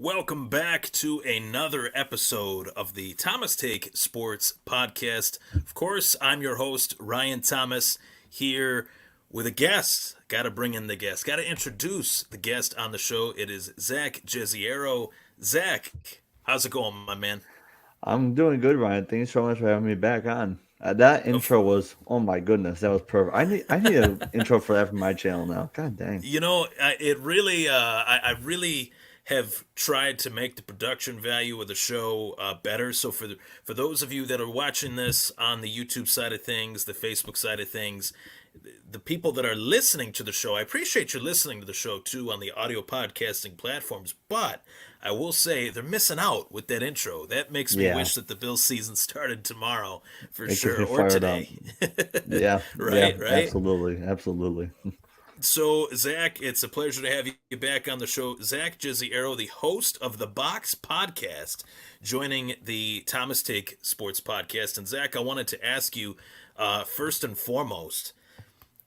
Welcome back to another episode of the Thomas Take Sports Podcast. Of course, I'm your host, Ryan Thomas, here with a guest. Got to bring in the guest. Got to introduce the guest on the show. It is Zach Jezioro. Zach, how's it going, my man? I'm doing good, Ryan. Thanks so much for having me back on. That Of, intro was, oh my goodness, that was perfect. I need an intro for that for my channel now. God dang. I really have tried to make the production value of the show better. So for those of you that are watching this on the YouTube side of things, the Facebook side of things, the people that are listening to the show, I appreciate you listening to the show too on the audio podcasting platforms. But I will say they're missing out with that intro. That makes me Yeah, wish that the Bills season started tomorrow for it gets sure, me or fired up. today. Yeah, yeah, Right. absolutely, absolutely. So, Zach, it's a pleasure to have you back on the show. Zach Jezioro, the host of the B.O.X podcast, joining the Thomas Take Sports podcast. And, Zach, I wanted to ask you, first and foremost,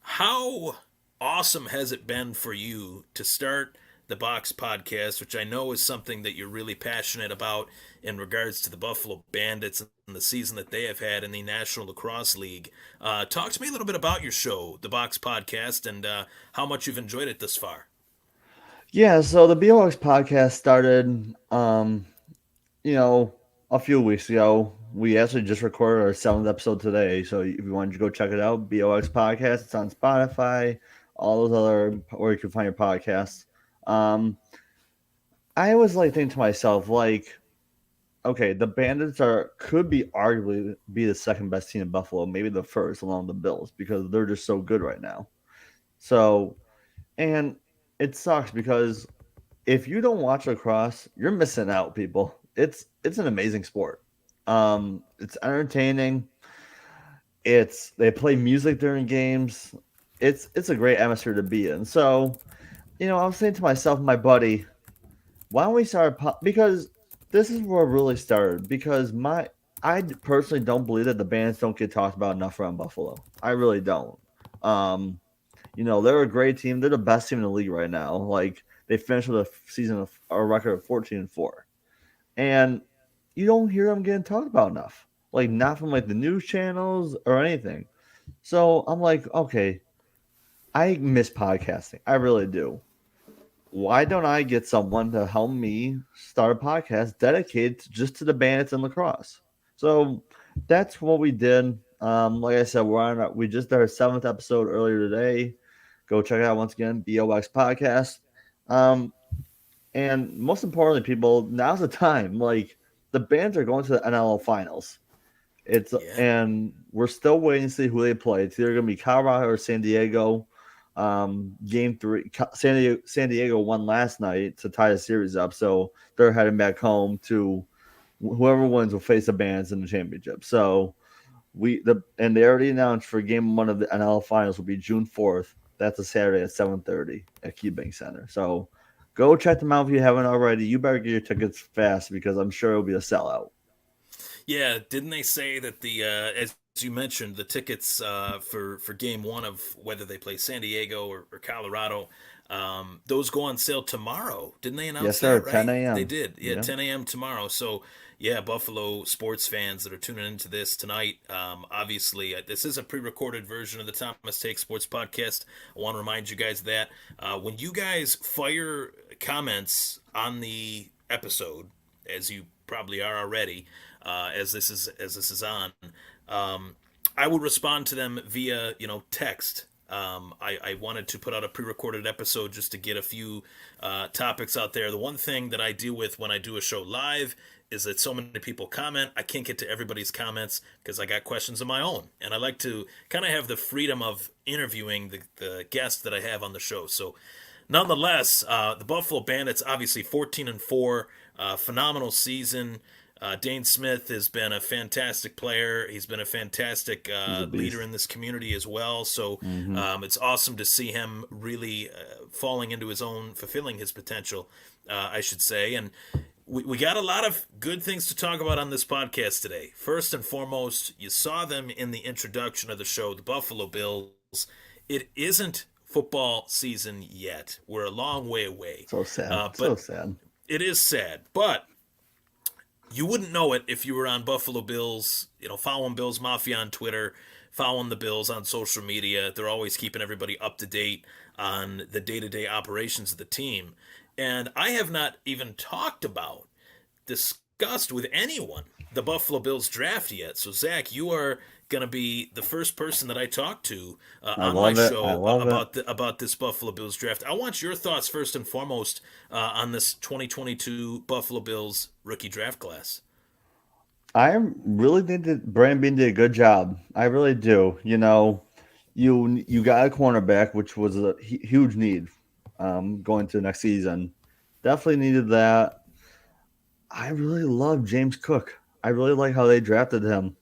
how awesome has it been for you to start the B.O.X podcast, which I know is something that you're really passionate about in regards to the Buffalo Bandits and the season that they have had in the National Lacrosse League. Talk to me a little bit about your show, the B.O.X podcast, and how much you've enjoyed it thus far. Yeah, so the B.O.X podcast started, you know, a few weeks ago. We actually just recorded our seventh episode today. So if you wanted to go check it out, B.O.X podcast, it's on Spotify, all those other where you can find your podcasts. Um, I was like thinking to myself, like, okay, the Bandits are could be arguably be the second best team in Buffalo, maybe the first along the Bills because they're just so good right now. So, and it sucks because if you don't watch lacrosse, you're missing out, people. It's an amazing sport. It's entertaining. It's they play music during games. It's a great atmosphere to be in. So, I was saying to myself, and my buddy, why don't we start because this is where it really started because my I personally don't believe that the bands don't get talked about enough around Buffalo. I really don't. Um, they're a great team. They're the best team in the league right now. Like they finished with a season of a record of 14-4, and you don't hear them getting talked about enough. Like not from like the news channels or anything. So I'm like, okay, I miss podcasting. I really do. Why don't I get someone to help me start a podcast dedicated just to the bandits and lacrosse? So that's what we did. Like I said, we just did our seventh episode earlier today. Go check it out once again, B.O.X podcast. Um, and most importantly, people, now's the time. Like the bands are going to the NLL finals. It's Yeah. and we're still waiting to see who they play. It's either going to be Colorado or San Diego. Game three, San Diego won last night to tie the series up, so they're heading back home to whoever wins will face the Bands in the championship. So they already announced for game one of the NL finals will be June 4th. That's a Saturday at 7:30 at KeyBank Center. So go check them out if you haven't already. You better get your tickets fast because I'm sure it'll be a sellout. Yeah, didn't they say that as you mentioned, the tickets for game one of whether they play San Diego or Colorado, those go on sale tomorrow. Didn't they Yes, announce sir. that? 10 Right? They a.m. did. Yeah, Yeah. 10 a.m. tomorrow. So yeah, Buffalo sports fans that are tuning into this tonight. Obviously, this is a pre-recorded version of the Thomas Take Sports Podcast. I want to remind you guys of that when you guys fire comments on the episode, as you probably are already, as this is on. I will respond to them via text. I wanted to put out a pre-recorded episode just to get a few topics out there. The one thing that I deal with when I do a show live is that so many people comment. I can't get to everybody's comments because I got questions of my own, and I like to kind of have the freedom of interviewing the guests that I have on the show. So, nonetheless, the Buffalo Bandits obviously 14-4, phenomenal season. Dane Smith has been a fantastic player. He's been a fantastic He's a leader beast. in this community as well. So Hmm. it's awesome to see him really falling into his own, fulfilling his potential, I should say. And we got a lot of good things to talk about on this podcast today. First and foremost, you saw them in the introduction of the show, the Buffalo Bills. It isn't football season yet. We're a long way away. So sad. So But sad. it is sad, but you wouldn't know it if you were on Buffalo Bills, following Bills Mafia on Twitter, following the Bills on social media. They're always keeping everybody up to date on the day to day operations of the team. And I have not even talked about, discussed with anyone the Buffalo Bills draft yet. So, Zach, you are going to be the first person that I talk to I on my love it. I show love it. about this Buffalo Bills draft. I want your thoughts first and foremost on this 2022 Buffalo Bills rookie draft class. I really think that Brandon Bean did a good job. I really do. You got a cornerback, which was a huge need going to the next season. Definitely needed that. I really love James Cook. I really like how they drafted him.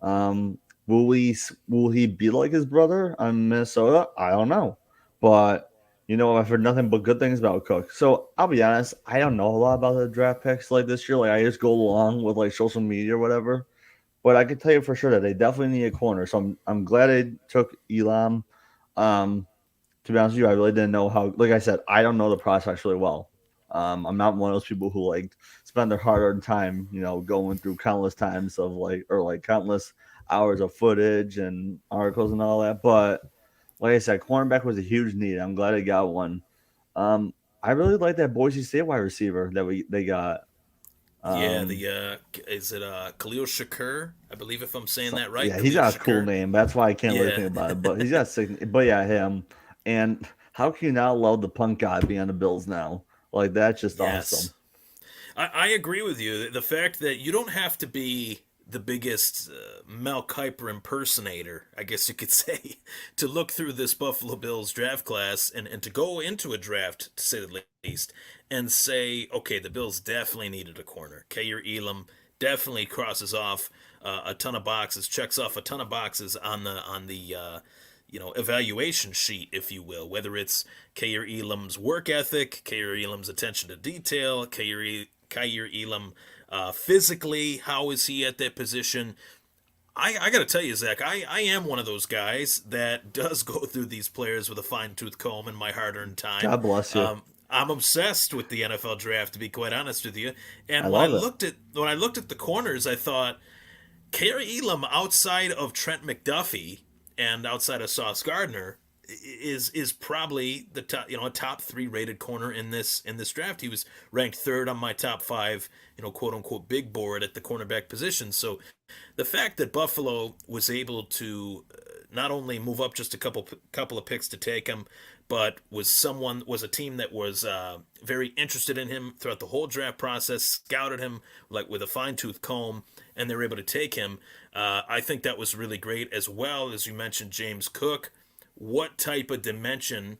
Um, will he be like his brother on Minnesota? I don't know, but I've heard nothing but good things about Cook. So I'll be honest, I don't know a lot about the draft picks like this year. Like I just go along with like social media or whatever. But I can tell you for sure that they definitely need a corner. So I'm glad they took Elam. Um, to be honest with you, I really didn't know how. Like I said, I don't know the process really well. I'm not one of those people who like spend their hard-earned time, going through countless times of like countless hours of footage and articles and all that. But like I said, cornerback was a huge need. I'm glad they got one. I really like that Boise State wide receiver that they got. Yeah, Um, is it Khalil Shakur? I believe if I'm saying so, that right, yeah, he's Khalil got a cool Shakur. name. That's why I can't really Yeah, think about it. But he's got sick. But yeah, him. And how can you not love the punk guy being on the Bills now? Like that's just awesome. yes. I agree with you. The fact that you don't have to be the biggest Mel Kiper impersonator, I guess you could say, to look through this Buffalo Bills draft class and to go into a draft, to say the least, and say, okay, the Bills definitely needed a corner. Kair Elam definitely crosses off a ton of boxes, checks off a ton of boxes on the evaluation sheet, if you will, whether it's Kair Elam's work ethic, Kair Elam's attention to detail, Kair Elam physically, how is he at that position? I got to tell you, Zach, I am one of those guys that does go through these players with a fine tooth comb in my hard earned time. God bless you. I'm obsessed with the NFL draft, to be quite honest with you. I And love it. when I looked at the corners, I thought Kerry Elam, outside of Trent McDuffie and outside of Sauce Gardner, is probably the top, a top three rated corner in this draft. He was ranked third on my top five, quote unquote big board at the cornerback position. So the fact that Buffalo was able to not only move up just a couple of picks to take him, but was a team that was very interested in him throughout the whole draft process, scouted him like with a fine tooth comb, and they were able to take him. I think that was really great, as well as you mentioned James Cook. What type of dimension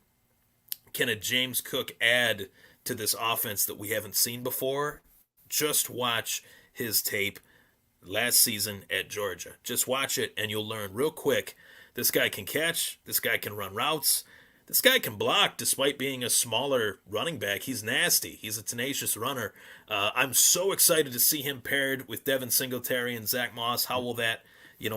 can a James Cook add to this offense that we haven't seen before? Just watch his tape last season at Georgia. Just watch it and you'll learn real quick. This guy can catch, this guy can run routes, this guy can block despite being a smaller running back. He's nasty. He's a tenacious runner. I'm so excited to see him paired with Devin Singletary and Zach Moss. How will that,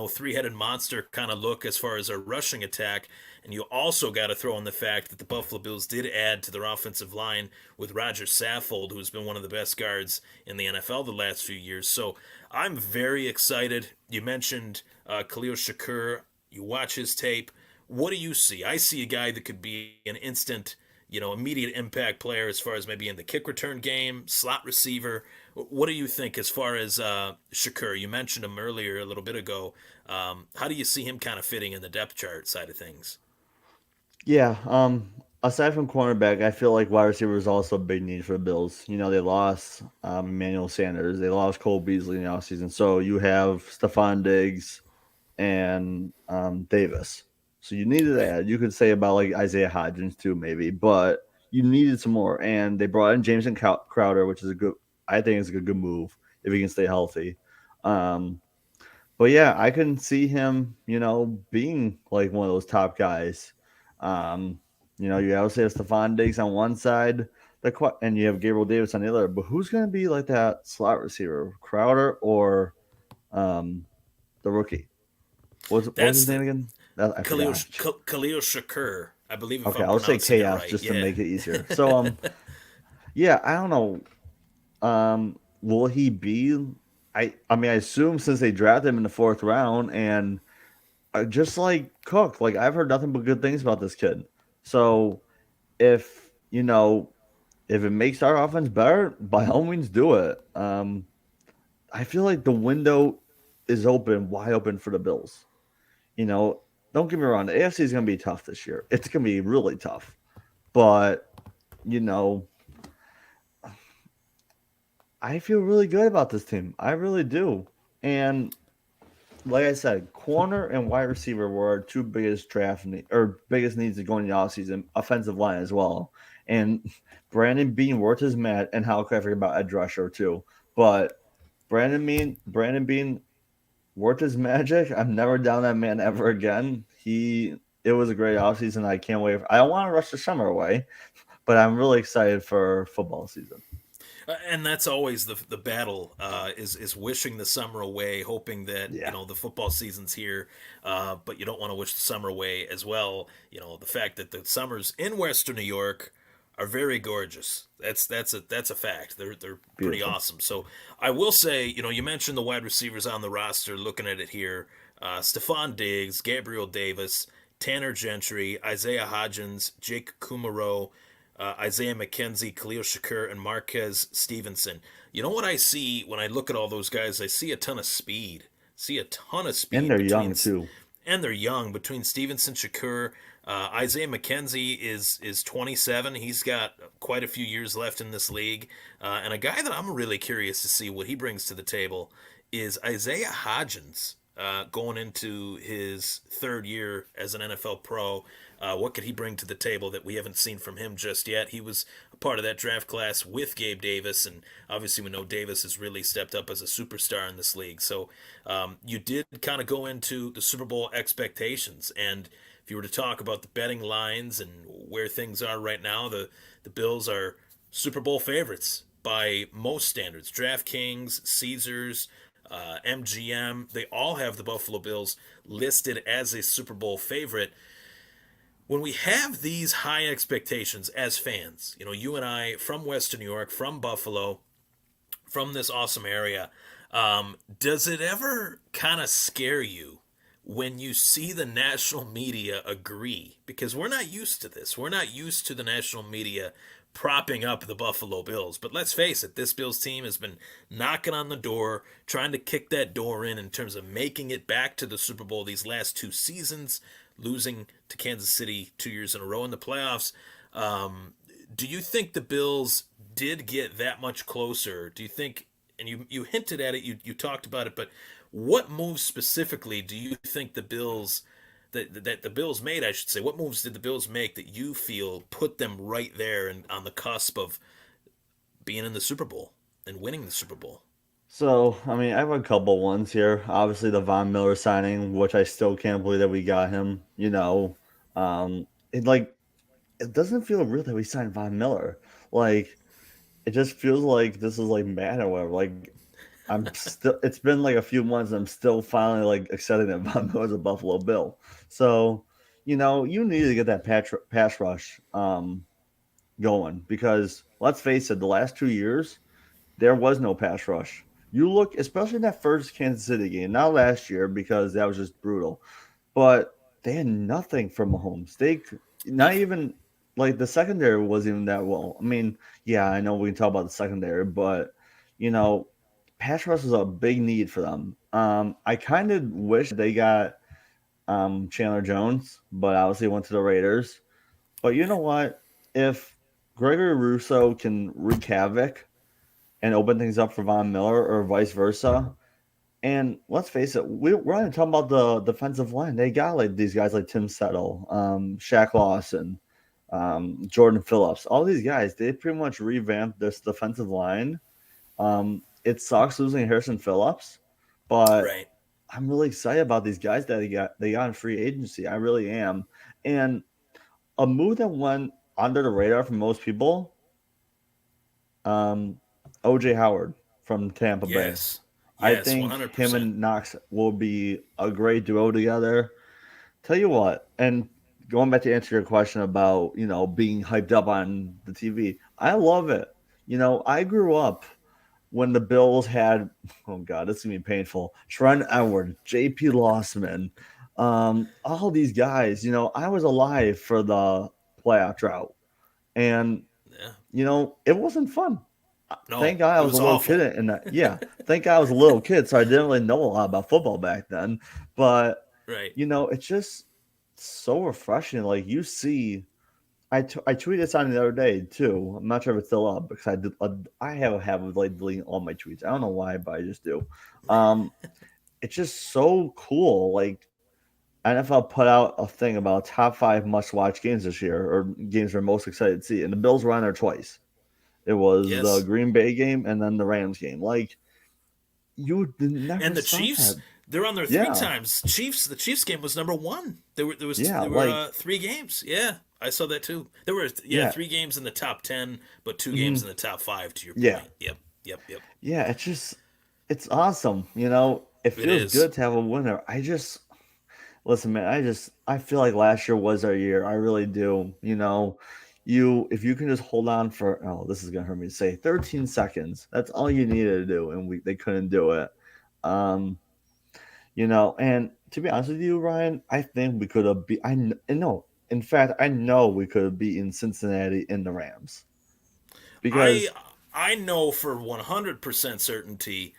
three-headed monster kind of look as far as a rushing attack? And you also got to throw in the fact that the Buffalo Bills did add to their offensive line with Roger Saffold, who's been one of the best guards in the NFL the last few years. So I'm very excited. You mentioned Khalil Shakur. You watch his tape. What do you see? I see a guy that could be an instant, immediate impact player as far as maybe in the kick return game, slot receiver. What do you think as far as Shakur? You mentioned him earlier a little bit ago. How do you see him kind of fitting in the depth chart side of things? Yeah. Aside from cornerback, I feel like wide receiver is also a big need for the Bills. They lost Emmanuel Sanders, they lost Cole Beasley in the offseason. So you have Stephon Diggs and Davis. So you needed Right. that. You could say about like Isaiah Hodgins too, maybe, but you needed some more. And they brought in Jameson Crowder, which is I think is a good move if he can stay healthy. Um, but yeah, I can see him, being like one of those top guys. Um, you also have Stephon Diggs on one side, and you have Gabriel Davis on the other. But who's going to be like that slot receiver, Crowder or um, the rookie? What was That's his name the again? I Khalil, forgot. Khalil Shakur, I believe, if Okay, I'm I'll say pronouncing it chaos right. just to Yeah. make it easier. So yeah, I don't know. Will he be? I mean, I assume since they drafted him in the fourth round, and just like Cook, like I've heard nothing but good things about this kid. So if if it makes our offense better, by all means do it. I feel like the window is open, wide open for the Bills. You know, don't get me wrong, the AFC is going to be tough this year. It's going to be really tough. But, you know, I feel really good about this team. I really do. And like I said, corner and wide receiver were our two biggest or biggest needs going into the offseason, offensive line as well. And Brandon Bean worked his mat, and how could I forget about Ed Rusher too? But Brandon Bean worked his magic. I'm never down that man ever again. It was a great offseason. I can't wait. I don't want to rush the summer away, but I'm really excited for football season. And that's always the battle is wishing the summer away, hoping that Yeah, the football season's here, but you don't want to wish the summer away as well. The fact that the summers in Western New York are very gorgeous. That's a fact. They're pretty beautiful. awesome. So I will say, you mentioned the wide receivers on the roster. Looking at it here, Stephon Diggs, Gabriel Davis, Tanner Gentry, Isaiah Hodgins, Jake Kumaro, Isaiah McKenzie, Khalil Shakur, and Marquez Stevenson. You know what I see when I look at all those guys? I see a ton of speed. See a ton of And speed they're between, young too. and they're young between Stevenson, Shakur. Isaiah McKenzie is 27. He's got quite a few years left in this league, and a guy that I'm really curious to see what he brings to the table is Isaiah Hodgins. Going into his third year as an NFL pro, what could he bring to the table that we haven't seen from him just yet? He was a part of that draft class with Gabe Davis, and obviously we know Davis has really stepped up as a superstar in this league. So you did kind of go into the Super Bowl expectations, and if you were to talk about the betting lines and where things are right now, the Bills are Super Bowl favorites by most standards. DraftKings, Caesars, MGM, they all have the Buffalo Bills listed as a Super Bowl favorite. When we have these high expectations as fans, you and I from Western New York, from Buffalo, from this awesome area, does it ever kind of scare you when you see the national media agree? Because we're not used to this. We're not used to the national media propping up the Buffalo Bills. But let's face it, this Bills team has been knocking on the door, trying to kick that door in terms of making it back to the Super Bowl these last two seasons, losing to Kansas City 2 years in a row in the playoffs. Do you think the Bills did get that much closer? Do you think, and you hinted at it, you talked about it, but what moves specifically do you think the Bills that the Bills made, I should say, what moves did the Bills make that you feel put them right there and on the cusp of being in the Super Bowl and winning the Super Bowl? So, I mean, I have a couple ones here. Obviously, the Von Miller signing, which I still can't believe that we got him. It it doesn't feel real that we signed Von Miller. Like, it just feels like this is like mad or whatever. Like, I'm still. It's been like a few months, and I'm still finally like accepting that Von Miller's a Buffalo Bill. So, you need to get that pass rush going because let's face it, the last 2 years there was no pass rush. You look, especially in that first Kansas City game, not last year because that was just brutal, but they had nothing from Mahomes. Not even like the secondary wasn't even that well. I mean, yeah, I know we can talk about the secondary, but you know, pass rush was a big need for them. I kind of wish they got Chandler Jones, but obviously went to the Raiders. But you know what? If Gregory Russo can wreak havoc and open things up for Von Miller or vice versa. And let's face it, we're not talking about the defensive line. They got like these guys like Tim Settle, Shaq Lawson, Jordan Phillips. All these guys, they pretty much revamped this defensive line. It sucks losing Harrison Phillips, but Right. I'm really excited about these guys that they got in free agency. I really am. And a move that went under the radar for most people, um, OJ Howard from Tampa Bay. Yes. I Yes, think him 100%. and Knox will be a great duo together. Tell you what, and going back to answer your question about being hyped up on the TV, I love it. I grew up. when the Bills had, oh God, this is gonna be painful. Trent Edwards, J.P. Lossman, all these guys. I was alive for the playoff drought, and Yeah. it wasn't fun. No, Thank God I it was a was little kid, awful. and yeah, thank God I was a little kid, so I didn't really know a lot about football back then. But Right. it's just so refreshing. Like you see, I tweeted this on the other day too. I'm not sure if it's still up because I have a habit of like deleting all my tweets. I don't know why, but I just do. Um, it's just so cool. Like NFL put out a thing about top five must watch games this year, or games we're most excited to see, and the Bills were on there twice. It was the Yes. Green Bay game and then the Rams game. Like you would never And the saw Chiefs, that. they're on there three Yeah, times. The Chiefs game was number one. yeah, There were like three games. Yeah, I saw that too. There were yeah, three games in the top 10, but two games mhm, in the top five. To your yeah, point. Yep. Yep. Yep. yeah. It's awesome. It It feels is. good to have a winner. Listen, man. I feel like last year was our year. I really do. If you can just hold on for, oh, this is gonna hurt me to say, 13 seconds. That's all you needed to do, and they couldn't do it. Um, and to be honest with you, Ryan, I think we could have beat. No, in fact, I know we could have beaten Cincinnati in the Rams I because I know for 100% certainty,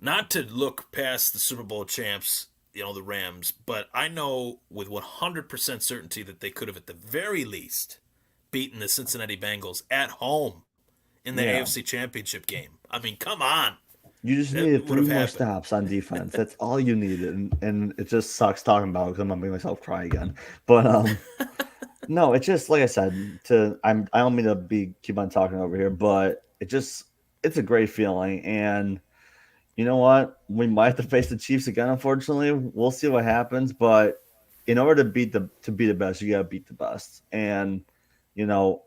not to look past the Super Bowl champs, the Rams, but I know with 100% certainty that they could have at the very least beaten the Cincinnati Bengals at home in the yeah, AFC Championship game. I mean, come on. you just That needed would three have more happened. stops on defense. That's all you needed, and it just sucks talking about it because I'm gonna make myself cry again. But no, it's just like I said. I don't mean to be keep on talking over here, but it's a great feeling, and you know what? We might have to face the Chiefs again. Unfortunately, we'll see what happens. But in order to be the best, you got to beat the best. And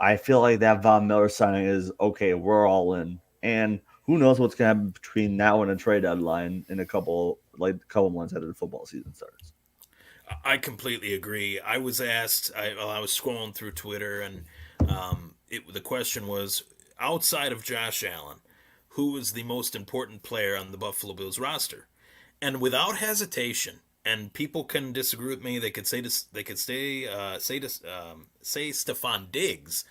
I feel like that Von Miller signing is okay. We're all in, and who knows what's going to happen between now and a trade deadline in a couple months after the football season starts. I completely agree. I was asked, while I was scrolling through Twitter, and the question was outside of Josh Allen, who was the most important player on the Buffalo Bills roster? And without hesitation, and people can disagree with me. They could say this. They could say Stephon Diggs.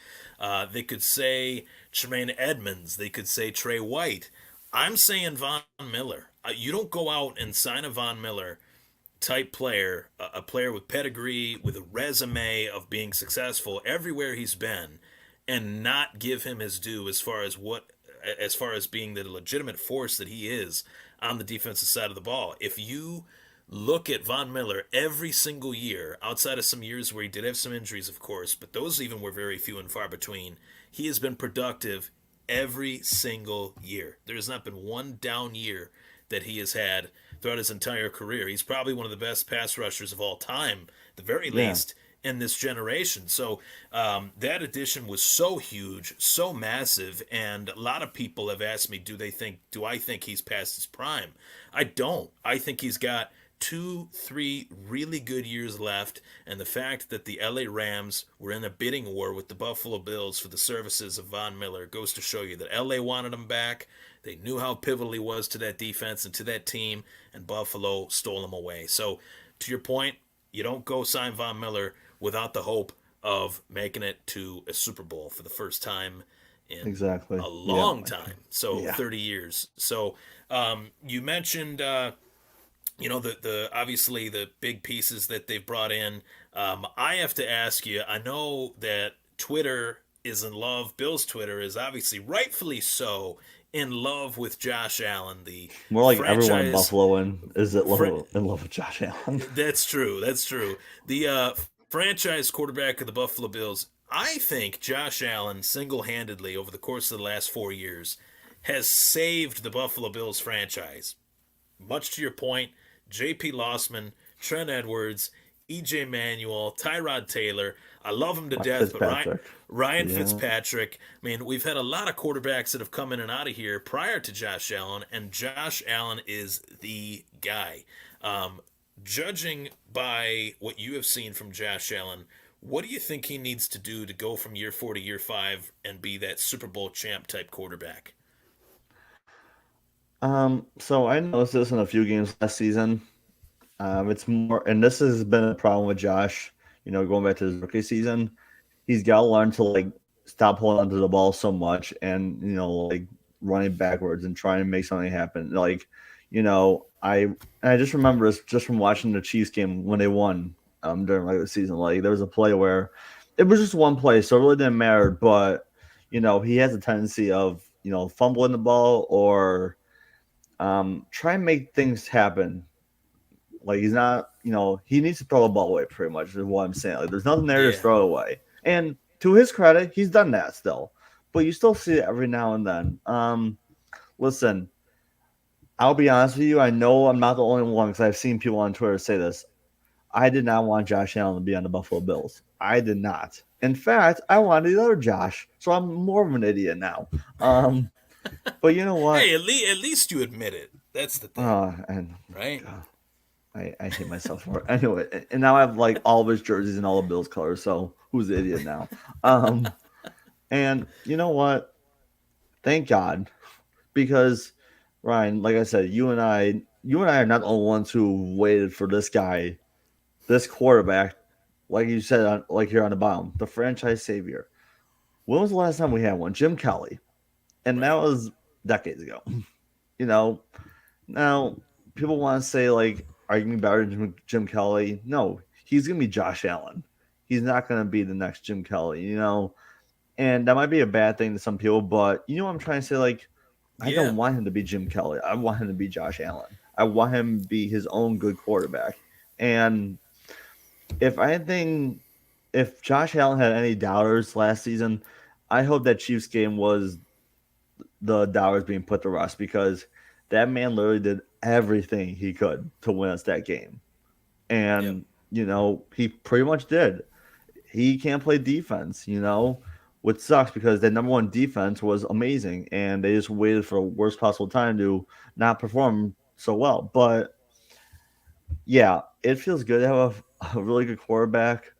They could say Tremaine Edmonds. They could say Trey White. I'm saying Von Miller. You don't go out and sign a Von Miller type player, a player with pedigree, with a resume of being successful everywhere he's been, and not give him his due as far as being the legitimate force that he is on the defensive side of the ball. If you look at Von Miller every single year, outside of some years where he did have some injuries, of course, but those even were very few and far between, he has been productive every single year. There has not been one down year that he has had throughout his entire career. He's probably one of the best pass rushers of all time, at the very Yeah, least, in this generation. So that addition was so huge, so massive, and a lot of people have asked me, do I think he's past his prime? I don't. I think he's got 2, 3 really good years left, and the fact that the LA Rams were in a bidding war with the Buffalo Bills for the services of Von Miller goes to show you that LA wanted him back. They knew how pivotal he was to that defense and to that team, and Buffalo stole him away. So, to your point, you don't go sign Von Miller without the hope of making it to a Super Bowl for the first time in exactly. a Yeah, long time. So yeah. 30 years. So you mentioned the obviously the big pieces that they've brought in. I have to ask you. I know that Twitter is in love. Bill's Twitter is obviously rightfully so in love with Josh Allen, the More like everyone in franchise. Buffalo is Fr- in love with Josh Allen. that's true. That's true. The franchise quarterback of the Buffalo Bills. I think Josh Allen single-handedly over the course of the last 4 years has saved the Buffalo Bills franchise. Much to your point, J.P. Lossman, Trent Edwards, E.J. Manuel, Tyrod Taylor. I love him to Like death, but Fitzpatrick. Ryan Yeah. Fitzpatrick. I mean, we've had a lot of quarterbacks that have come in and out of here prior to Josh Allen, and Josh Allen is the guy. Um, Judging by what you have seen from Josh Allen, what do you think he needs to do to go from year 4 to year 5 and be that Super Bowl champ type quarterback? So I noticed this in a few games last season. It's more, and this has been a problem with Josh. Going back to his rookie season, he's got to learn to like stop holding onto the ball so much, and like running backwards and trying to make something happen. Like, I just remember this just from watching the Chiefs game when they won during regular season. Like there was a play where it was just one play, so it really didn't matter. But he has a tendency of fumbling the ball or try and make things happen. Like he's not, he needs to throw the ball away. Pretty much is what I'm saying. Like there's nothing there to Yeah, throw away. And to his credit, he's done that still, but you still see it every now and then. Listen, I'll be honest with you. I know I'm not the only one because I've seen people on Twitter say this. I did not want Josh Allen to be on the Buffalo Bills. I did not. In fact, I wanted the other Josh, so I'm more of an idiot now. Um, but you know what? hey, at least you admit it. That's the thing, And right? God, I hate myself for it. Anyway, and now I have like all of his jerseys and all the Bills colors. So who's the idiot now? Um, and you know what? Thank God, because Ryan, like I said, you and I are not the only ones who waited for this guy, this quarterback, like you said, like here on the bottom, the franchise savior. When was the last time we had one? Jim Kelly, and that Right, was decades ago. You know, Now, people want to say, like, are you going to be better than Jim Kelly? No, he's going to be Josh Allen. He's not going to be the next Jim Kelly. And that might be a bad thing to some people, but you know what I'm trying to say? Like, I yeah, don't want him to be Jim Kelly. I want him to be Josh Allen. I want him to be his own good quarterback. And if anything, if Josh Allen had any doubters last season, I hope that Chiefs game was the dollars being put to rest because that man literally did everything he could to win us that game. yep, And, he pretty much did. He can't play defense, which sucks because their number one defense was amazing and they just waited for a worst possible time to not perform so well. But yeah, it feels good to have a really good quarterback.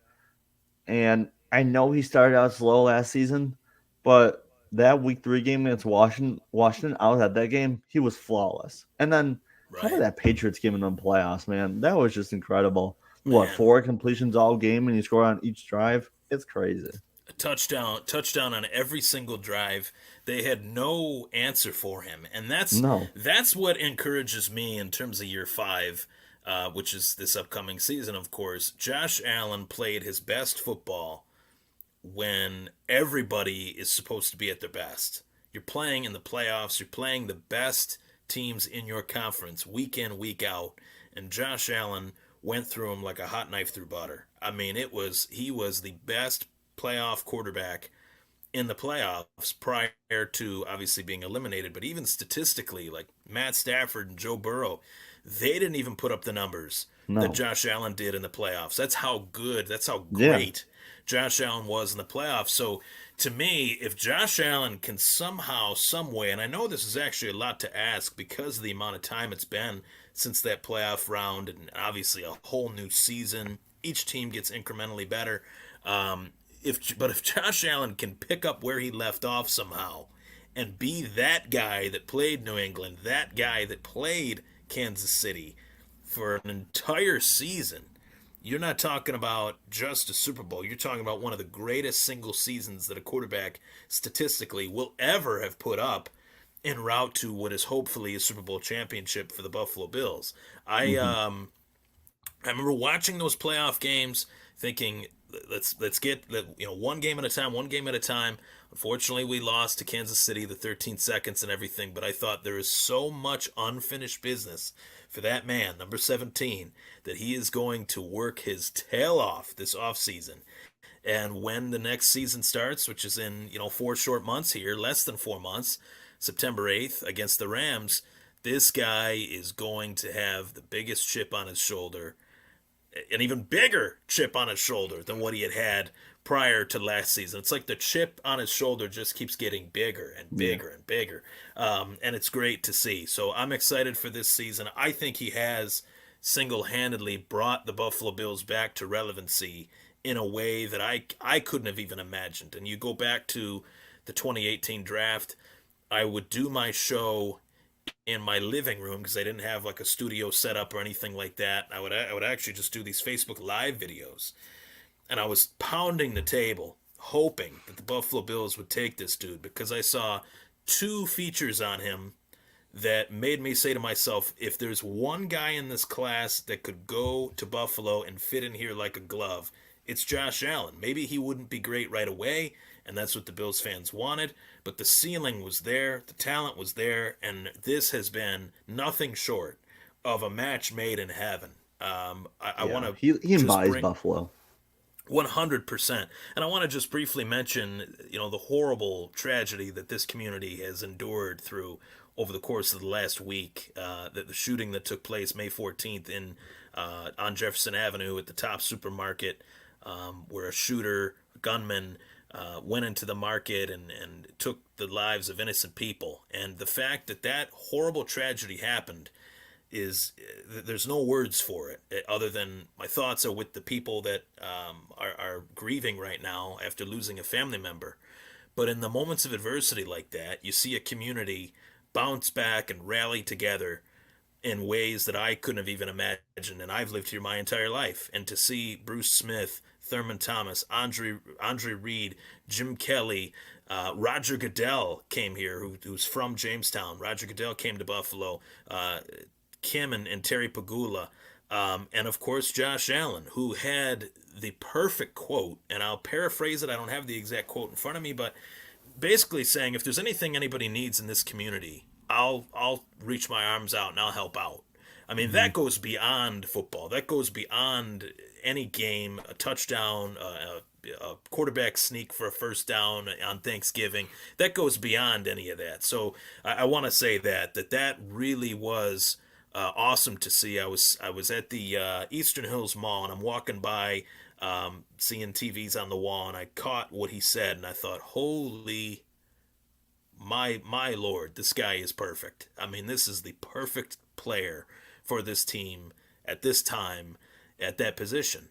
And I know he started out slow last season, but that week 3 game against Washington, I was at that game. He was flawless. And then how about right, that Patriots game in the playoffs, man? That was just incredible. What, man. 4 completions all game and he scored on each drive? It's crazy. A touchdown on every single drive. They had no answer for him, and No. that's what encourages me in terms of year five, which is this upcoming season. Of course, Josh Allen played his best football when everybody is supposed to be at their best. You're playing in the playoffs. You're playing the best teams in your conference week in, week out, and Josh Allen went through them like a hot knife through butter. I mean, he was the best playoff quarterback in the playoffs prior to obviously being eliminated, but even statistically, like Matt Stafford and Joe Burrow, they didn't even put up the numbers that No. Josh Allen did in the playoffs. That's how good, that's how Yeah. great Josh Allen was in the playoffs. So to me, if Josh Allen can somehow, some way, and I know this is actually a lot to ask because of the amount of time it's been since that playoff round, and obviously a whole new season, each team gets incrementally better. If Josh Allen can pick up where he left off somehow and be that guy that played New England, that guy that played Kansas City for an entire season, you're not talking about just a Super Bowl. You're talking about one of the greatest single seasons that a quarterback statistically will ever have put up en route to what is hopefully a Super Bowl championship for the Buffalo Bills. I Hmm. um I remember watching those playoff games, thinking, let's get one game at a time, one game at a time. Unfortunately, we lost to Kansas City, the 13 seconds and everything. But I thought there is so much unfinished business for that man, number 17, that he is going to work his tail off this offseason. And when the next season starts, which is in 4 short months here, less than 4 months, September 8th against the Rams, this guy is going to have the biggest chip on his shoulder, an even bigger chip on his shoulder than what he had prior to last season. It's like the chip on his shoulder just keeps getting bigger and Yeah. bigger and bigger. And it's great to see. So I'm excited for this season. I think he has single handedly brought the Buffalo Bills back to relevancy in a way that I couldn't have even imagined. And you go back to the 2018 draft, I would do my show in my living room because I didn't have like a studio set up or anything like that. I would actually just do these Facebook Live videos, and I was pounding the table, hoping that the Buffalo Bills would take this dude because I saw two features on him that made me say to myself, if there's one guy in this class that could go to Buffalo and fit in here like a glove, it's Josh Allen. Maybe he wouldn't be great right away, and that's what the Bills fans wanted, but the ceiling was there, the talent was there, and this has been nothing short of a match made in heaven. I want Yeah, to he just embodies bring Buffalo. 100%. And I want to just briefly mention, the horrible tragedy that this community has endured through over the course of the last week. The shooting that took place May 14th on Jefferson Avenue at the Top Supermarket, where a shooter, a gunman, went into the market and took the lives of innocent people. And the fact that that horrible tragedy happened is there's no words for it other than my thoughts are with the people that are grieving right now after losing a family member. But in the moments of adversity like that, you see a community bounce back and rally together in ways that I couldn't have even imagined. And I've lived here my entire life. And to see Bruce Smith, Thurman Thomas, Andre Reed, Jim Kelly, Roger Goodell came here, who's from Jamestown. Roger Goodell came to Buffalo. Kim and Terry Pagula, and of course Josh Allen, who had the perfect quote, and I'll paraphrase it. I don't have the exact quote in front of me, but basically saying, if there's anything anybody needs in this community, I'll reach my arms out and I'll help out. I mean, Hmm. that goes beyond football. That goes beyond any game, a touchdown, a quarterback sneak for a first down on Thanksgiving. That goes beyond any of that. So I want to say that really was awesome to see. I was at the Eastern Hills Mall and I'm walking by, seeing TVs on the wall, and I caught what he said, and I thought, holy my lord, this guy is perfect. I mean, this is the perfect player for this team at this time at that position.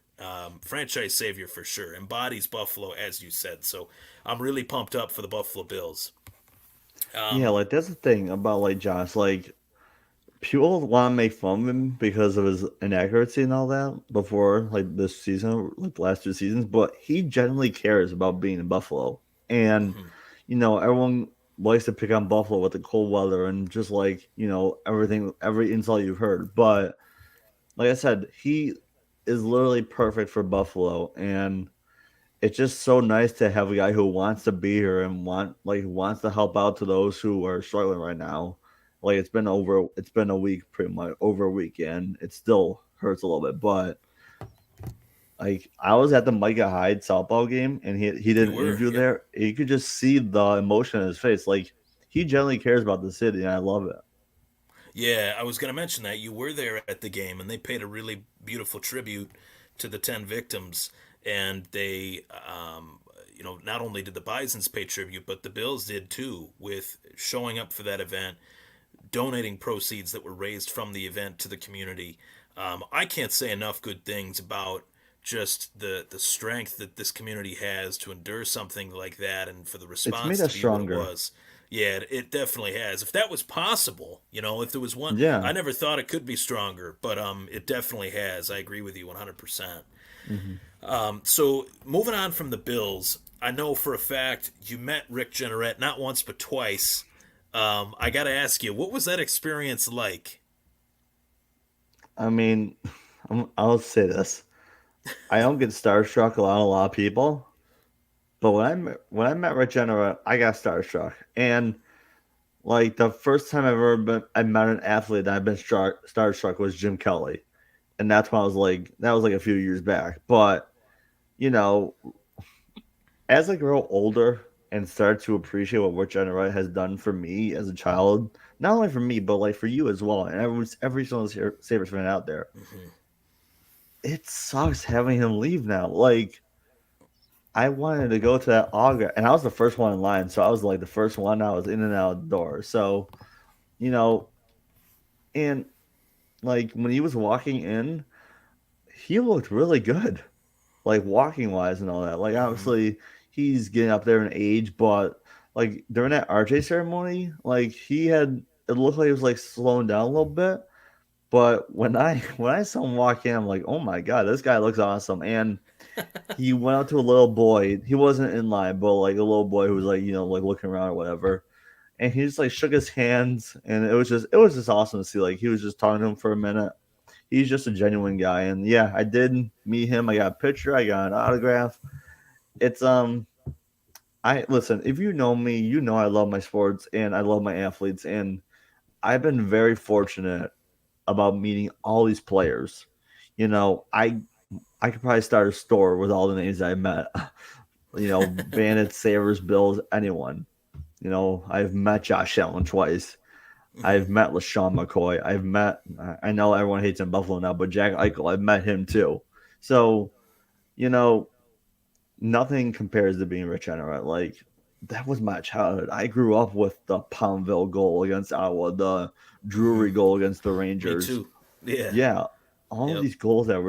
Franchise savior for sure. Embodies Buffalo, as you said. So I'm really pumped up for the Buffalo Bills. Yeah, Um, like that's the thing about like Josh. Like people want to make fun of him because of his inaccuracy and all that before like this season, like the last two seasons. But he genuinely cares about being in Buffalo, and mhm. everyone likes to pick on Buffalo with the cold weather and just like everything, every insult you've heard. But like I said, he is literally perfect for Buffalo, and it's just so nice to have a guy who wants to be here and wants to help out to those who are struggling right now. Like it's been a week, pretty much over a weekend. It still hurts a little bit, but like I was at the Micah Hyde softball game and he did You an were, interview yep. there. You could just see the emotion in his face. Like he genuinely cares about the city, and I love it. Yeah, I was going to mention that you were there at the game, and they paid a really beautiful tribute to the 10 victims. And they, not only did the Bisons pay tribute, but the Bills did too, with showing up for that event, donating proceeds that were raised from the event to the community. I can't say enough good things about just the strength that this community has to endure something like that, and for the It's made response to us be what it stronger. was. Yeah, it definitely has. If that was possible, if there was one, Yeah. I never thought it could be stronger, but it definitely has. I agree with you 100%. Hmm. So moving on from the Bills, I know for a fact you met Rick Jeanneret not once but twice. I got to ask you, what was that experience like? I mean, I'll say this: I don't get starstruck a lot of people. But when I met Regenerate, I got starstruck, and like the first time I met an athlete that I've been starstruck was Jim Kelly, and that's when I was like that was like a few years back. But you know, as I grow older and start to appreciate what Regenerate has done for me as a child, not only for me but like for you as well, and every single Sabres fan out there, Hmm. it sucks having him leave now. Like I wanted to go to that August, and I was the first one in line, so I was like the first one. I was in and out the door, so you know, and like when he was walking in, he looked really good, like walking wise and all that. Like Hmm. obviously he's getting up there in age, but like during that RJ ceremony, like he had it looked like it was like slowing down a little bit. But when I saw him walk in, I'm like, oh my god, this guy looks awesome. And he went out to a little boy. He wasn't in line, but like a little boy who was like, like looking around or whatever. And he just like shook his hands, and it was just awesome to see. Like he was just talking to him for a minute. He's just a genuine guy, and yeah, I did meet him. I got a picture. I got an autograph. It's I listen. If you know me, you know I love my sports and I love my athletes, and I've been very fortunate about meeting all these players. I could probably start a store with all the names I met. Bandits, Sabres, Bills, anyone. I've met Josh Allen twice. Hmm. I've met LaShawn McCoy. I know everyone hates him in Buffalo now, but Jack Eichel, I've met him too. So, you know, nothing compares to being Rich Enright. Like, that was my childhood. I grew up with the Poundville goal against Iowa, the Hmm. Drury goal against the Me Rangers. too. Yeah. Yeah, all of Yep. these goals that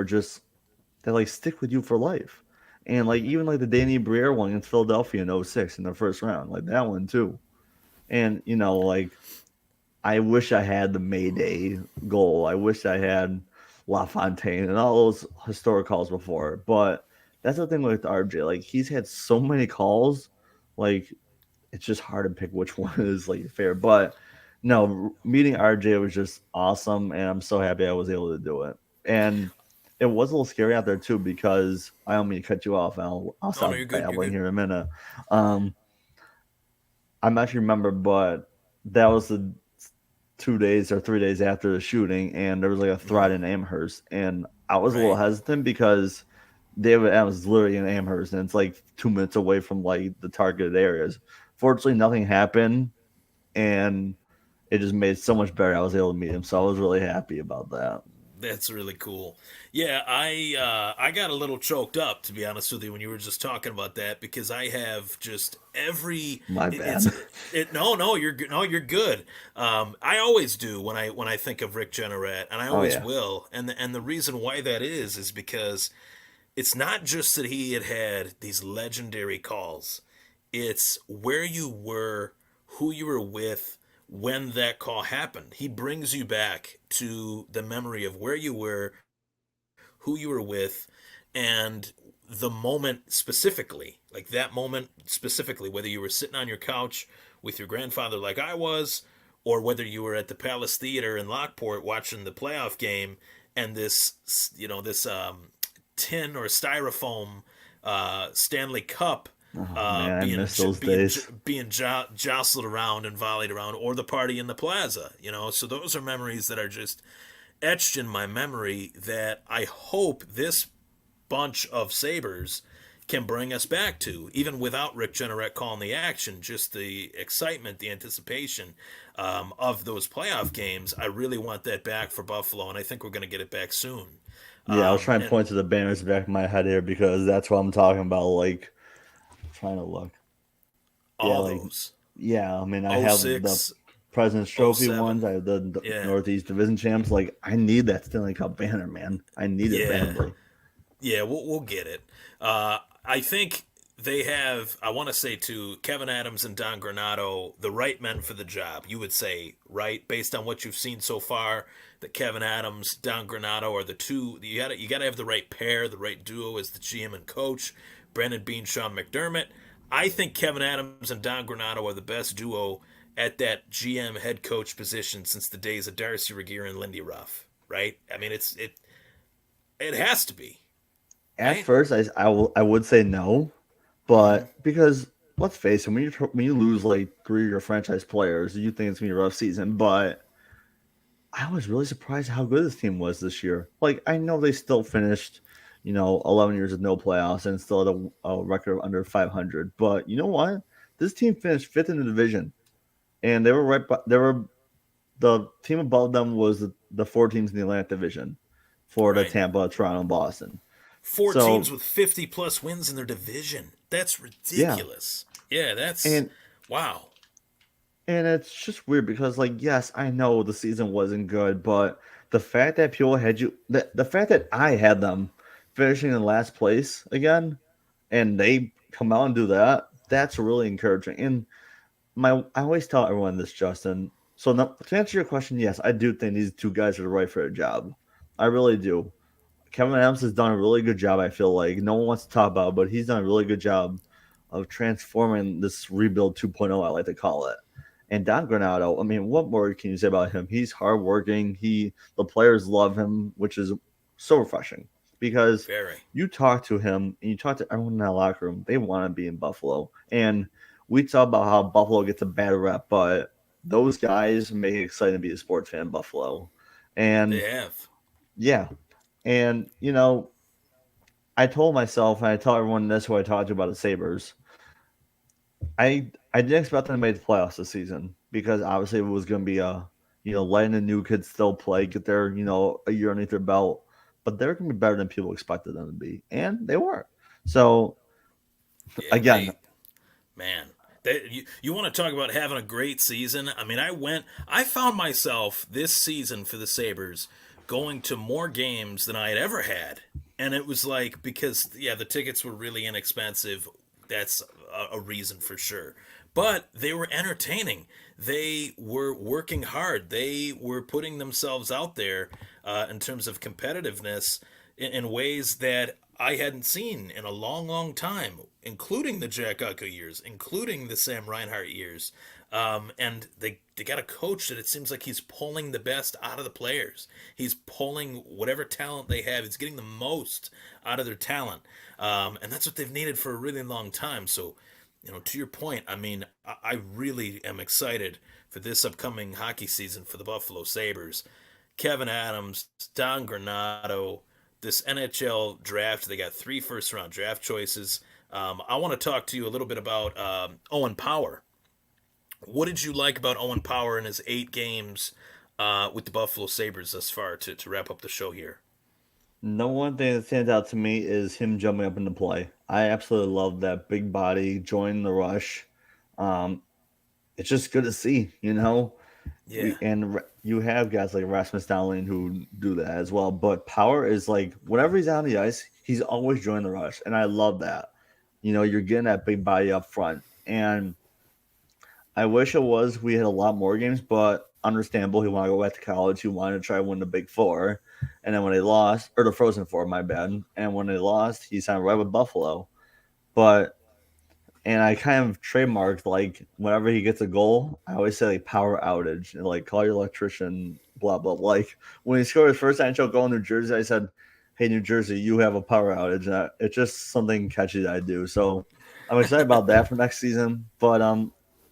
like stick with you for life. And like even like the Danny Briere one against Philadelphia in '06 in the first round, like that one too. And like I wish I had the Mayday goal. I wish I had LaFontaine and all those historic calls before. But that's the thing with RJ. Like he's had so many calls, like it's just hard to pick which one is like fair. But no, meeting RJ was just awesome, and I'm so happy I was able to do it. And it was a little scary out there too because I don't mean to cut you off. I'll Oh no, stop you're good. You're babbling good. here in a minute. Um, I'm actually remember, but that was the 2 days or 3 days after the shooting, and there was like a threat Hmm. in Amherst, and I was a little Right. hesitant because David Adams is literally in Amherst, and it's like 2 minutes away from like the targeted areas. Fortunately, nothing happened, and it just made it so much better. I was able to meet him, so I was really happy about that. That's really cool. Yeah, I got a little choked up to be honest with you when you were just talking about that because I have just every My it, bad. it's it no you're good no you're good. I always do when I think of Rick Jenneret and I Oh always yeah, will and the reason why that is because it's not just that he had these legendary calls. It's where you were, who you were with, when that call happened. He brings you back to the memory of where you were, who you were with, and the moment specifically. Like that moment specifically, whether you were sitting on your couch with your grandfather like I was, or whether you were at the Palace Theater in Lockport watching the playoff game and this tin or styrofoam Stanley Cup oh man, I being miss those days. jostled around and volleyed around, or the party in the plaza. So those are memories that are just etched in my memory that I hope this bunch of Sabres can bring us back to, even without Rick Jenneret calling the action, just the excitement, the anticipation of those playoff games. I really want that back for Buffalo, and I think we're going to get it back soon. Yeah, I was trying to And point to the banners back of my head here because that's what I'm talking about. Like trying to look. Yeah, all like those yeah. I mean, I oh have the 06, President's oh Trophy 07. ones. I have the Yeah. Northeast Division champs. Like, I need that Stanley Cup banner, man. I need it Yeah. badly. Yeah, we'll get it. I think they have. I want to say to Kevin Adams and Don Granato, the right men for the job. You would say right based on what you've seen so far. That Kevin Adams, Don Granato are the two. You got to have the right pair, the right duo as the GM and coach. Brandon Bean, Sean McDermott. I think Kevin Adams and Don Granato are the best duo at that GM head coach position since the days of Darcy Regier and Lindy Ruff. Right? I mean, it has to be At right. first, I would say no, Mm-hmm. but because let's face it, when you lose like three of your franchise players, you think it's gonna be a rough season. But I was really surprised how good this team was this year. Like, I know they still finished, 11 years with no playoffs and still had a record of under 500. But you know what? This team finished fifth in the division, and they were right. They were the team above them was the four teams in the Atlantic Division, Florida, Right. Tampa, Toronto, and Boston. Four teams So with 50 plus wins in their division. That's yeah, ridiculous. Yeah, that's and wow. it's just weird because like yes, I know the season wasn't good, but the fact that people had the fact that I had them finishing in last place again, and they come out and do that, that's really encouraging. And I always tell everyone this, Justin. So now, to answer your question, yes, I do think these two guys are right for a job. I really do. Kevin Adams has done a really good job. I feel like no one wants to talk about, it, but he's done a really good job of transforming this rebuild 2.0. I like to call it. And Don Granado, I mean, what more can you say about him? He's hardworking. The players love him, which is so refreshing because Very. you talk to him and you talk to everyone in that locker room. They want to be in Buffalo, and we talk about how Buffalo gets a bad rep, but those guys make it exciting to be a sports fan in Buffalo. They And have. yeah, and I told myself, and I tell everyone this who I talked to about the Sabres. I didn't expect them to make the playoffs this season because obviously it was going to be letting the new kids still play, get their a year underneath their belt, but they're going to be better than people expected them to be, and they were. So Yeah, again, man. You want to talk about having a great season? I mean, I found myself this season for the Sabres going to more games than I had ever had. And it was like, because, yeah, the tickets were really inexpensive. That's a reason for sure. But they were entertaining. They were working hard. They were putting themselves out there in terms of competitiveness in ways that I hadn't seen in a long, long time, including the Jack Ucka years, including the Sam Reinhart years. And they got a coach that it seems like he's pulling the best out of the players. He's pulling whatever talent they have. He's getting the most out of their talent. And that's what they've needed for a really long time. So, to your point, I mean, I really am excited for this upcoming hockey season for the Buffalo Sabres. Kevin Adams, Don Granado, this NHL draft. They got 3 first round draft choices. I want to talk to you a little bit about Owen Power. What did you like about Owen Power in his 8 games with the Buffalo Sabres thus far to wrap up the show here? no one thing that stands out to me is him jumping up into play. I absolutely love that big body joining the rush. Um, it's just good to see, Yeah, you have guys like Rasmus Dahlin who do that as well. But Power is like whenever he's on the ice, he's always joining the rush, and I love that. You're getting that big body up front, and I wish it was we had a lot more games, but understandable. He wanted to go back to college. He wanted to try to win the Big Four, and then when they lost, or the Frozen Four, my bad. And when they lost, he signed right with Buffalo. But and I kind of trademarked like whenever he gets a goal, I always say like power outage and like call your electrician, blah blah. Like when he scored his first NHL goal in New Jersey, I said, "Hey New Jersey, you have a power outage." And it's just something catchy that I do. So I'm excited about that for next season. But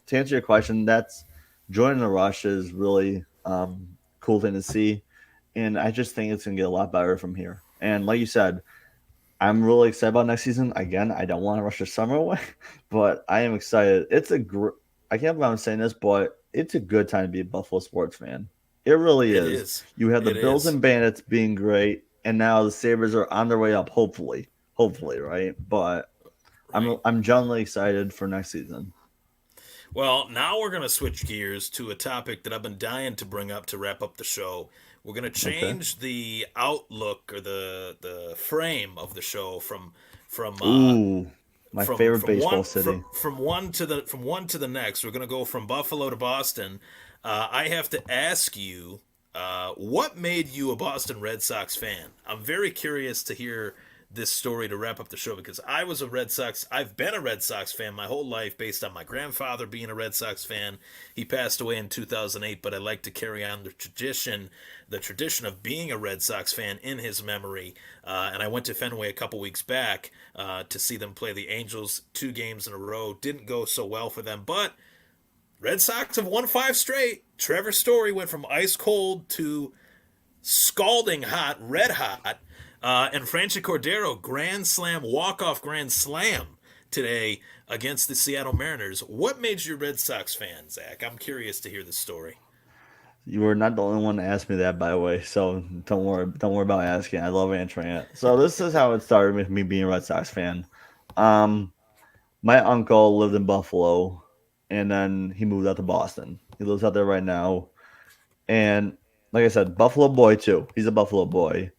to answer your question, that's joining the rush is really cool thing to see, and I just think it's gonna get a lot better from here. And like you said, I'm really excited about next season. Again, I don't want to rush the summer away, but I am excited. I can't believe I'm saying this, but it's a good time to be a Buffalo sports fan. It really it is. is. You have the It Bills is. and Bandits being great, and now the Sabres are on their way up. Hopefully, right? But Right. I'm genuinely excited for next season. Well, now we're going to switch gears to a topic that I've been dying to bring up to wrap up the show. We're going to Okay. change the outlook or the frame of the show from Ooh, my favorite from baseball one city. from one to the next. We're going to go from Buffalo to Boston. I have to ask you, what made you a Boston Red Sox fan? I'm very curious to hear this story to wrap up the show because I was a Red Sox. I've been a Red Sox fan my whole life based on my grandfather being a Red Sox fan. He passed away in 2008, but I like to carry on the tradition of being a Red Sox fan in his memory. And I went to Fenway a couple weeks back to see them play the Angels 2 games in a row. Didn't go so well for them, but Red Sox have won 5 straight. Trevor Story went from ice cold to scalding hot, red hot. And Franchi Cordero, grand slam, walk-off grand slam today against the Seattle Mariners. What made you a Red Sox fan, Zach? I'm curious to hear the story. You were not the only one to ask me that, by the way. So don't worry about asking. I love answering it. So this is how it started with me being a Red Sox fan. Um, my uncle lived in Buffalo, and then he moved out to Boston. He lives out there right now, and like I said, Buffalo boy too. He's a Buffalo boy,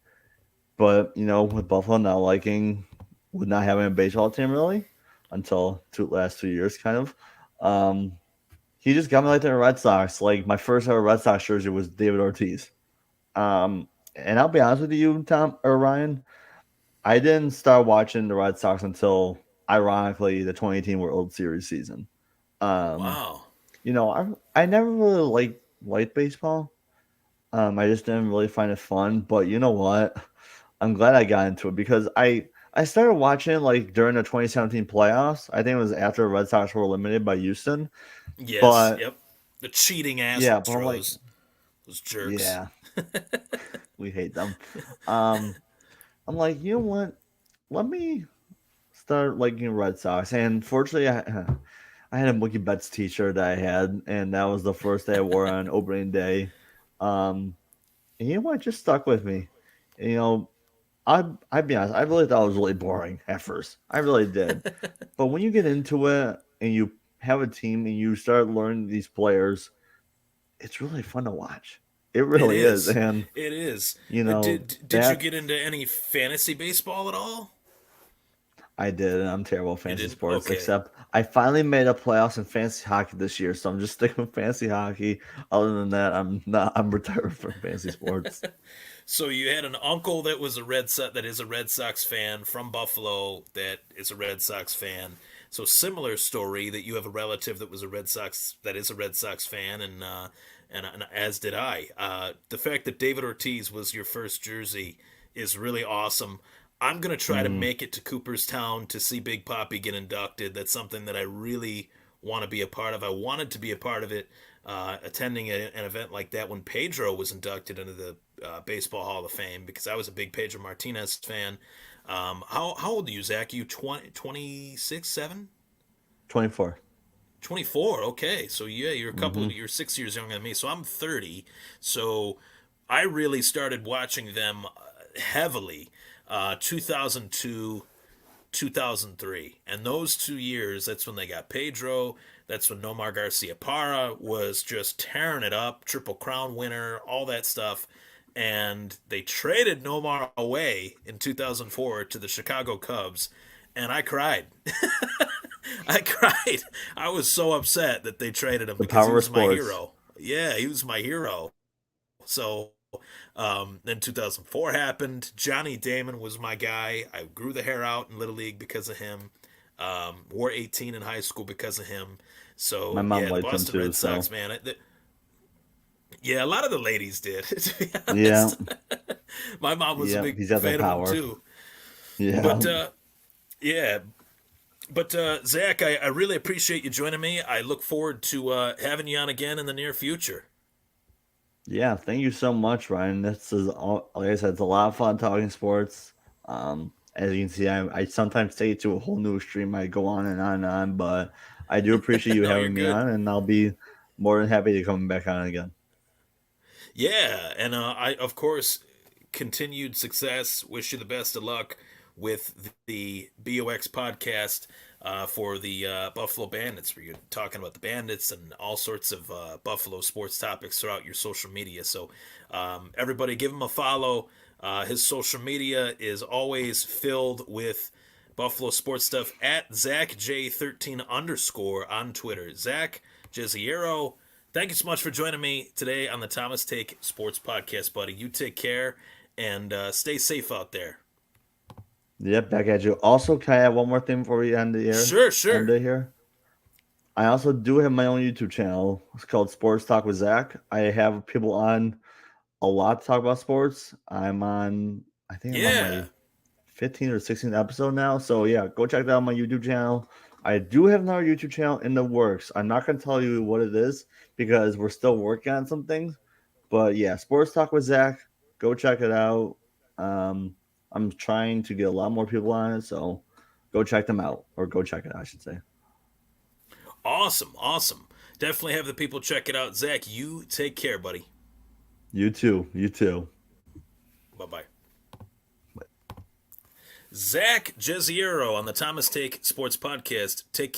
but with Buffalo not liking, with not having a baseball team really until last 2 years, kind of. Um, he just got me like the Red Sox. Like my first ever Red Sox jersey was David Ortiz. And I'll be honest with you, Tom or Ryan, I didn't start watching the Red Sox until, ironically, the 2018 World Series season. Um, Wow. I never really liked baseball. I just didn't really find it fun. But you know what? I'm glad I got into it because I started watching it like during the 2017 playoffs. I think it was after the Red Sox were eliminated by Houston. Yes. But Yep. The cheating yeah, but I'm like, Astros. Those jerks. yeah, we hate them. Um, I'm like, you know what? Let me start liking Red Sox. And fortunately, I had a Mookie Betts T-shirt that I had, and that was the first day I wore on opening day. Um, and you know what? It just stuck with me. And, I'd be honest. I really thought it was really boring at first. I really did. But when you get into it and you have a team and you start learning these players, it's really fun to watch. It It really is. is. And It is. Did you that get into any fantasy baseball at all? I did, and I'm terrible at You fantasy did. sports. Okay. Except I finally made a playoffs in fantasy hockey this year, so I'm just sticking with fantasy hockey. Other than that, I'm not. I'm retired from fantasy sports. So you had an uncle that was a that is a Red Sox fan from Buffalo that is a Red Sox fan. So similar story that you have a relative that was a Red Sox that is a Red Sox fan, and as did I. The fact that David Ortiz was your first jersey is really awesome. I'm gonna try to Mm, make it to Cooperstown to see Big Poppy get inducted. That's something that I really want to be a part of. I wanted to be a part of it, attending an event like that when Pedro was inducted into the Baseball Hall of Fame because I was a big Pedro Martinez fan. How old are you, Zach? You 20, 26, 7? 24. 24. Okay. So yeah, Mm-hmm. you're 6 years younger than me. So I'm 30. So I really started watching them heavily 2002, 2003. And those 2 years, that's when they got Pedro. That's when Nomar Garcia Parra was just tearing it up, Triple Crown winner, all that stuff. And they traded Nomar away in 2004 to the Chicago Cubs. And I cried. I cried. I was so upset that they traded him The because he power of was my sports. hero. Yeah, he was my hero. So then 2004 happened. Johnny Damon was my guy. I grew the hair out in Little League because of him. Wore 18 in high school because of him. My So mom yeah, the liked him Boston too. Red So Sox, man. Yeah, a lot of the ladies did. To be yeah, honest, my mom was a yeah, big he's got that fan of him power. too. Yeah, But yeah, but Zach, I really appreciate you joining me. I look forward to having you on again in the near future. yeah. Thank you so much, Ryan. Like I said, it's a lot of fun talking sports. As you can see, I sometimes take it to a whole new extreme. I go on and on and on, but I do appreciate you No, you're having me good. on, and I'll be more than happy to come back on again. Yeah, and I of course continued success. Wish you the best of luck with the B.O.X podcast for the Buffalo Bandits, where you're talking about the Bandits and all sorts of Buffalo sports topics throughout your social media. So everybody, give him a follow. His social media is always filled with Buffalo sports stuff at ZachJ13 underscore on Twitter. Zach Jezioro, thank you so much for joining me today on the Thomas Take Sports Podcast, buddy. You take care and stay safe out there. Yep, back at you. Also, can I add one more thing before we Sure, end sure. it here? I also do have my own YouTube channel. It's called Sports Talk with Zach. I have people on a lot to talk about sports. I think I'm on Yeah. my 15th or 16th episode now. So yeah, go check that out on my YouTube channel. I do have another YouTube channel in the works. I'm not going to tell you what it is because we're still working on some things. But yeah, Sports Talk with Zach. Go check it out. Um, I'm trying to get a lot more people on it. So go check them out, or go check it out, I should say. Awesome. Awesome. Definitely have the people check it out. Zach, you take care, buddy. You too. You too. Bye bye. Zach Jeziero on the Thomas Take Sports Podcast. Take care.